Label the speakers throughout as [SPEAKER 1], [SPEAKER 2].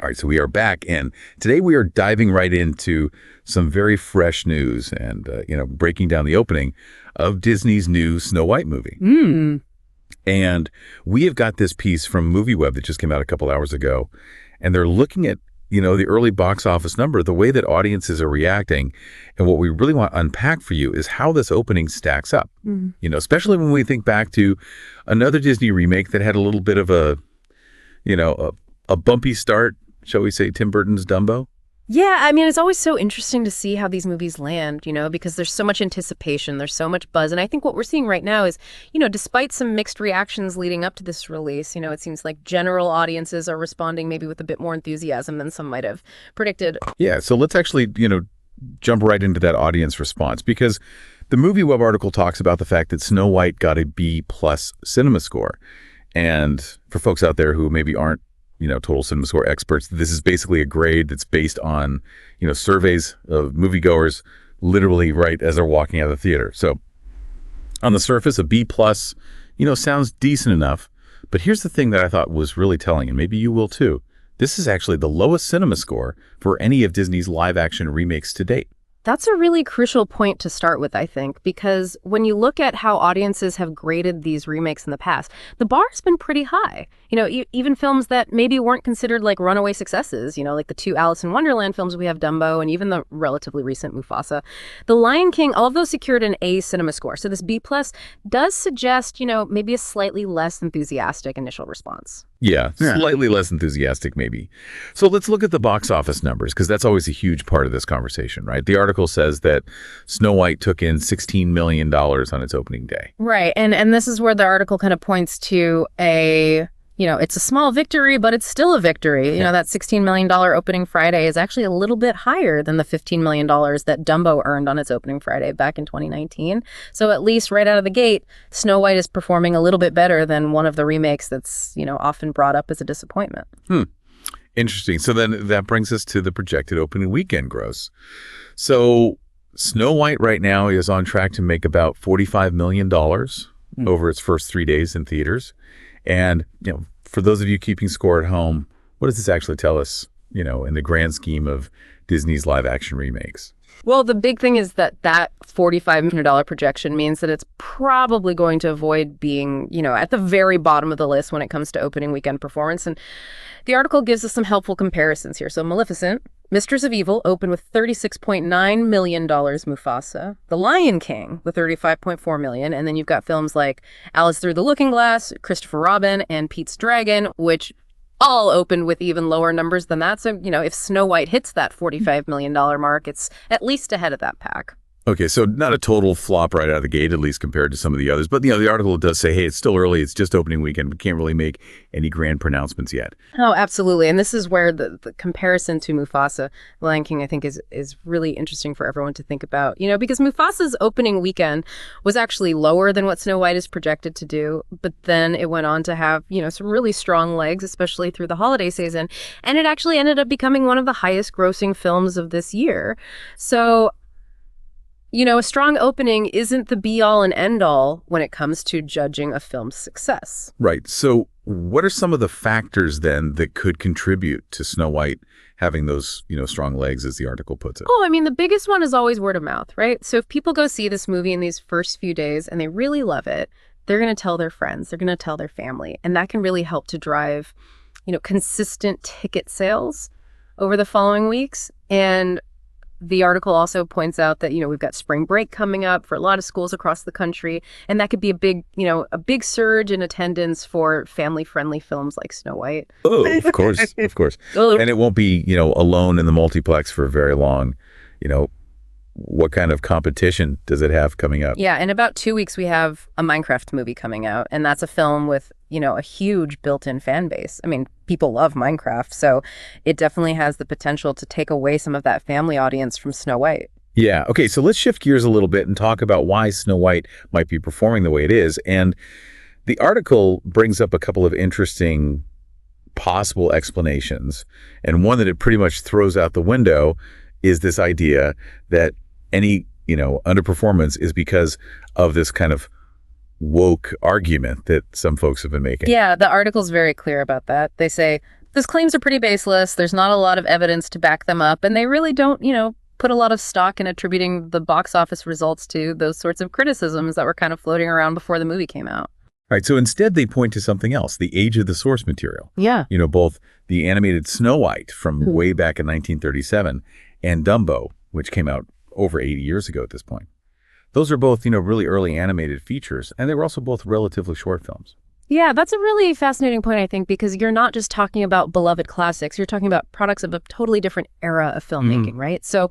[SPEAKER 1] All right, so we are back, and today we are diving right into some very fresh news and, breaking down the opening of Disney's new Snow White movie. And we have got this piece from MovieWeb that just came out a couple hours ago, and they're looking at, the early box office number, the way that audiences are reacting, and what we really want to unpack for you is how this opening stacks up. Especially when we think back to another Disney remake that had a little bit of a bumpy start, shall we say, Tim Burton's Dumbo?
[SPEAKER 2] Yeah, I mean, it's always so interesting to see how these movies land, because there's so much anticipation, there's so much buzz. And I think what we're seeing right now is, despite some mixed reactions leading up to this release, it seems like general audiences are responding maybe with a bit more enthusiasm than some might have predicted.
[SPEAKER 1] Yeah, so let's actually, jump right into that audience response, because the MovieWeb article talks about the fact that Snow White got a B+ cinema score. And for folks out there who maybe aren't, total cinema score experts, this is basically a grade that's based on, surveys of moviegoers literally right as they're walking out of the theater. So on the surface, a B+, sounds decent enough. But here's the thing that I thought was really telling, and maybe you will too. This is actually the lowest cinema score for any of Disney's live-action remakes to date.
[SPEAKER 2] That's a really crucial point to start with, I think, because when you look at how audiences have graded these remakes in the past, the bar's been pretty high. Even films that maybe weren't considered like runaway successes, like the two Alice in Wonderland films we have, Dumbo, and even the relatively recent Mufasa. The Lion King, all of those secured an A cinema score. So this B+ does suggest, maybe a slightly less enthusiastic initial response.
[SPEAKER 1] Yeah, slightly less enthusiastic maybe. So let's look at the box office numbers, because that's always a huge part of this conversation, right? The article says that Snow White took in $16 million on its opening day.
[SPEAKER 2] Right, and this is where the article kind of points to it's a small victory, but it's still a victory. That $16 million opening Friday is actually a little bit higher than the $15 million that Dumbo earned on its opening Friday back in 2019. So at least right out of the gate, Snow White is performing a little bit better than one of the remakes that's, often brought up as a disappointment.
[SPEAKER 1] Interesting. So then that brings us to the projected opening weekend gross. So Snow White right now is on track to make about $45 million over its first 3 days in theaters. And, for those of you keeping score at home, what does this actually tell us, in the grand scheme of Disney's live action remakes?
[SPEAKER 2] Well, the big thing is that $45 million projection means that it's probably going to avoid being, at the very bottom of the list when it comes to opening weekend performance. And the article gives us some helpful comparisons here. So Maleficent, Mistress of Evil opened with $36.9 million Mufasa, The Lion King with $35.4 million, and then you've got films like Alice Through the Looking Glass, Christopher Robin, and Pete's Dragon, which all opened with even lower numbers than that. So, if Snow White hits that $45 million mark, it's at least ahead of that pack.
[SPEAKER 1] Okay, so not a total flop right out of the gate, at least compared to some of the others. But, the article does say, hey, it's still early. It's just opening weekend. We can't really make any grand pronouncements yet.
[SPEAKER 2] Oh, absolutely. And this is where the comparison to Mufasa, The Lion King, I think is really interesting for everyone to think about. Because Mufasa's opening weekend was actually lower than what Snow White is projected to do. But then it went on to have, some really strong legs, especially through the holiday season. And it actually ended up becoming one of the highest grossing films of this year. So a strong opening isn't the be-all and end-all when it comes to judging a film's success.
[SPEAKER 1] Right. So what are some of the factors, then, that could contribute to Snow White having those, strong legs, as the article puts it?
[SPEAKER 2] Oh, I mean, the biggest one is always word of mouth, right? So if people go see this movie in these first few days and they really love it, they're going to tell their friends, they're going to tell their family, and that can really help to drive, consistent ticket sales over the following weeks. And the article also points out that, we've got spring break coming up for a lot of schools across the country, and that could be a big surge in attendance for family-friendly films like Snow White.
[SPEAKER 1] Oh, of course, of course. And it won't be, alone in the multiplex for very long. What kind of competition does it have coming up?
[SPEAKER 2] Yeah, in about 2 weeks, we have a Minecraft movie coming out, and that's a film with, a huge built-in fan base. I mean, people love Minecraft, so it definitely has the potential to take away some of that family audience from Snow White.
[SPEAKER 1] Yeah. Okay, so let's shift gears a little bit and talk about why Snow White might be performing the way it is. And the article brings up a couple of interesting possible explanations. And one that it pretty much throws out the window is this idea that any, underperformance is because of this kind of woke argument that some folks have been making.
[SPEAKER 2] Yeah, the article's very clear about that. They say Those claims are pretty baseless. There's not a lot of evidence to back them up, and they really don't, put a lot of stock in attributing the box office results to those sorts of criticisms that were kind of floating around before the movie came out.
[SPEAKER 1] Right. So instead, they point to something else, the age of the source material.
[SPEAKER 2] Yeah.
[SPEAKER 1] Both the animated Snow White from way back in 1937 and Dumbo, which came out over 80 years ago at this point. Those are both, really early animated features, and they were also both relatively short films.
[SPEAKER 2] Yeah, that's a really fascinating point, I think, because you're not just talking about beloved classics. You're talking about products of a totally different era of filmmaking, right? So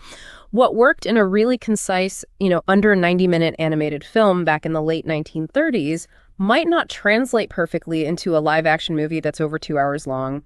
[SPEAKER 2] what worked in a really concise, under 90-minute animated film back in the late 1930s might not translate perfectly into a live-action movie that's over 2 hours long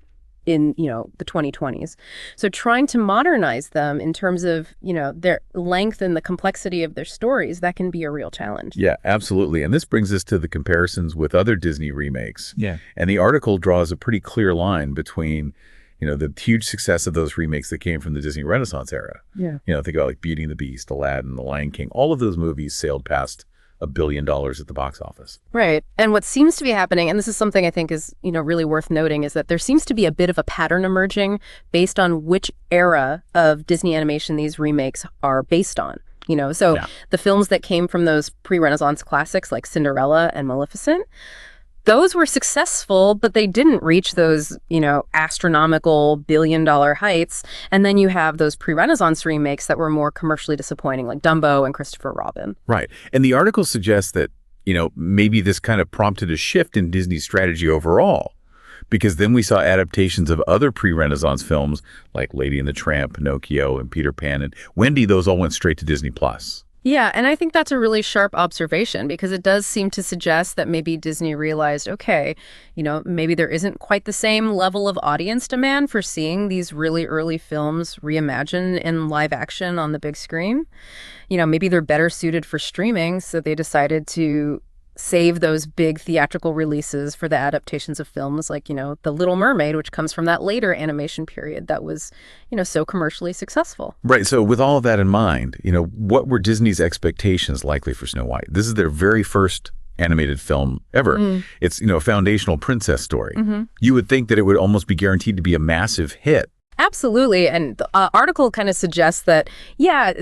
[SPEAKER 2] in, the 2020s. So trying to modernize them in terms of, their length and the complexity of their stories, that can be a real challenge.
[SPEAKER 1] Yeah, absolutely. And this brings us to the comparisons with other Disney remakes.
[SPEAKER 3] Yeah.
[SPEAKER 1] And the article draws a pretty clear line between, the huge success of those remakes that came from the Disney Renaissance era.
[SPEAKER 2] Yeah.
[SPEAKER 1] Think about like Beauty and the Beast, Aladdin, The Lion King. All of those movies sailed past $1 billion at the box office.
[SPEAKER 2] Right. And what seems to be happening, and this is something I think is, really worth noting, is that there seems to be a bit of a pattern emerging based on which era of Disney animation these remakes are based on. The films that came from those pre-Renaissance classics like Cinderella and Maleficent, those were successful, but they didn't reach those, astronomical billion-dollar heights. And then you have those pre-Renaissance remakes that were more commercially disappointing, like Dumbo and Christopher Robin.
[SPEAKER 1] Right. And the article suggests that, maybe this kind of prompted a shift in Disney's strategy overall, because then we saw adaptations of other pre-Renaissance films like Lady and the Tramp, Pinocchio, and Peter Pan, and Wendy. Those all went straight to Disney+.
[SPEAKER 2] Yeah, and I think that's a really sharp observation because it does seem to suggest that maybe Disney realized, okay, maybe there isn't quite the same level of audience demand for seeing these really early films reimagined in live action on the big screen. Maybe they're better suited for streaming, so they decided to save those big theatrical releases for the adaptations of films like, The Little Mermaid, which comes from that later animation period that was, so commercially successful.
[SPEAKER 1] Right. So with all of that in mind, what were Disney's expectations likely for Snow White? This is their very first animated film ever. It's, a foundational princess story. You would think that it would almost be guaranteed to be a massive hit.
[SPEAKER 2] Absolutely. And the article kind of suggests that,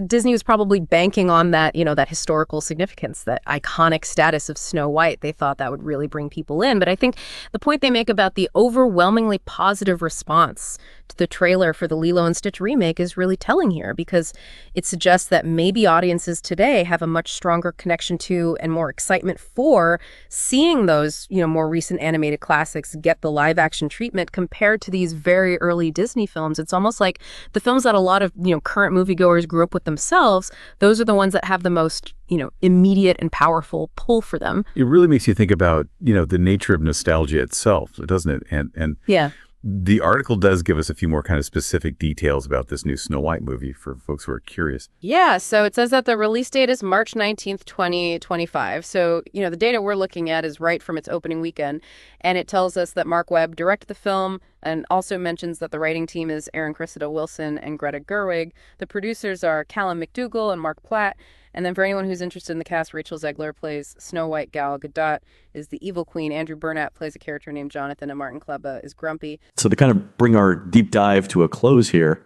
[SPEAKER 2] Disney was probably banking on that, that historical significance, that iconic status of Snow White. They thought that would really bring people in. But I think the point they make about the overwhelmingly positive response to the trailer for the Lilo and Stitch remake is really telling here, because it suggests that maybe audiences today have a much stronger connection to and more excitement for seeing those, more recent animated classics get the live action treatment compared to these very early Disney films. It's almost like the films that a lot of, current moviegoers grew up with themselves, those are the ones that have the most, immediate and powerful pull for them.
[SPEAKER 1] It really makes you think about, the nature of nostalgia itself, doesn't it? And
[SPEAKER 2] yeah.
[SPEAKER 1] The article does give us a few more kind of specific details about this new Snow White movie for folks who are curious.
[SPEAKER 2] Yeah, so it says that the release date is March 19th, 2025. So, the data we're looking at is right from its opening weekend. And it tells us that Mark Webb directed the film and also mentions that the writing team is Aaron Cressida Wilson and Greta Gerwig. The producers are Callum McDougall and Mark Platt. And then for anyone who's interested in the cast, Rachel Zegler plays Snow White, Gal Gadot is the evil queen, Andrew Burnett plays a character named Jonathan, and Martin Kleba is Grumpy.
[SPEAKER 3] So to kind of bring our deep dive to a close here,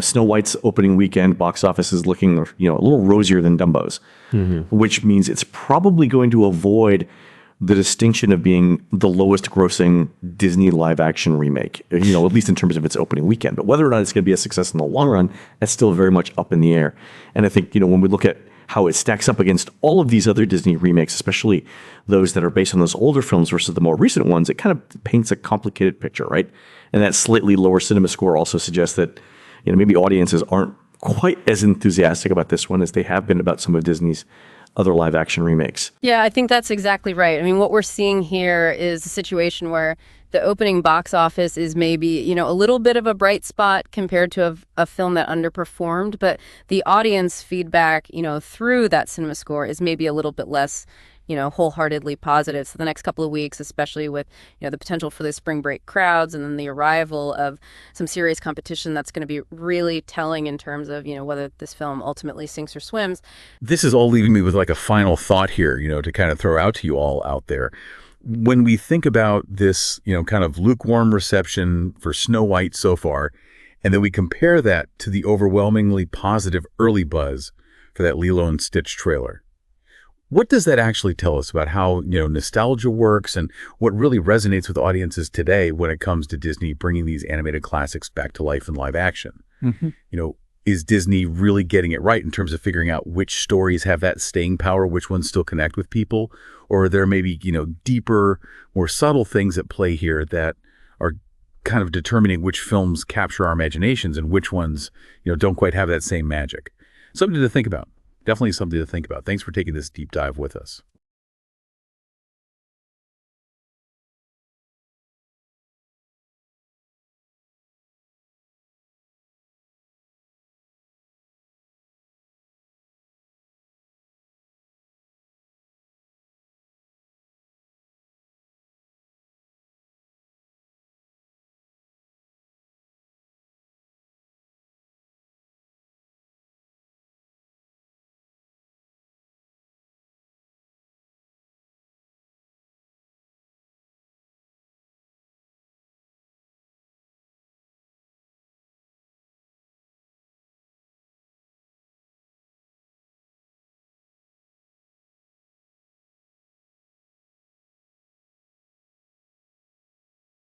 [SPEAKER 3] Snow White's opening weekend box office is looking, a little rosier than Dumbo's, which means it's probably going to avoid the distinction of being the lowest grossing Disney live action remake, at least in terms of its opening weekend. But whether or not it's going to be a success in the long run, that's still very much up in the air. And I think, when we look at how it stacks up against all of these other Disney remakes, especially those that are based on those older films versus the more recent ones, it kind of paints a complicated picture, right? And that slightly lower cinema score also suggests that, maybe audiences aren't quite as enthusiastic about this one as they have been about some of Disney's other live action remakes.
[SPEAKER 2] Yeah, I think that's exactly right. I mean, what we're seeing here is a situation where the opening box office is maybe, a little bit of a bright spot compared to a film that underperformed, but the audience feedback, through that cinema score is maybe a little bit less, wholeheartedly positive. So the next couple of weeks, especially with, the potential for the spring break crowds and then the arrival of some serious competition, that's going to be really telling in terms of, whether this film ultimately sinks or swims.
[SPEAKER 1] This is all leaving me with like a final thought here, to kind of throw out to you all out there. when we think about this, kind of lukewarm reception for Snow White so far, and then we compare that to the overwhelmingly positive early buzz for that Lilo and Stitch trailer, what does that actually tell us about how, nostalgia works and what really resonates with audiences today when it comes to Disney bringing these animated classics back to life in live action? Is Disney really getting it right in terms of figuring out which stories have that staying power, which ones still connect with people? Or are there maybe, deeper, more subtle things at play here that are kind of determining which films capture our imaginations and which ones, don't quite have that same magic? Something to think about. Definitely something to think about. Thanks for taking this deep dive with us.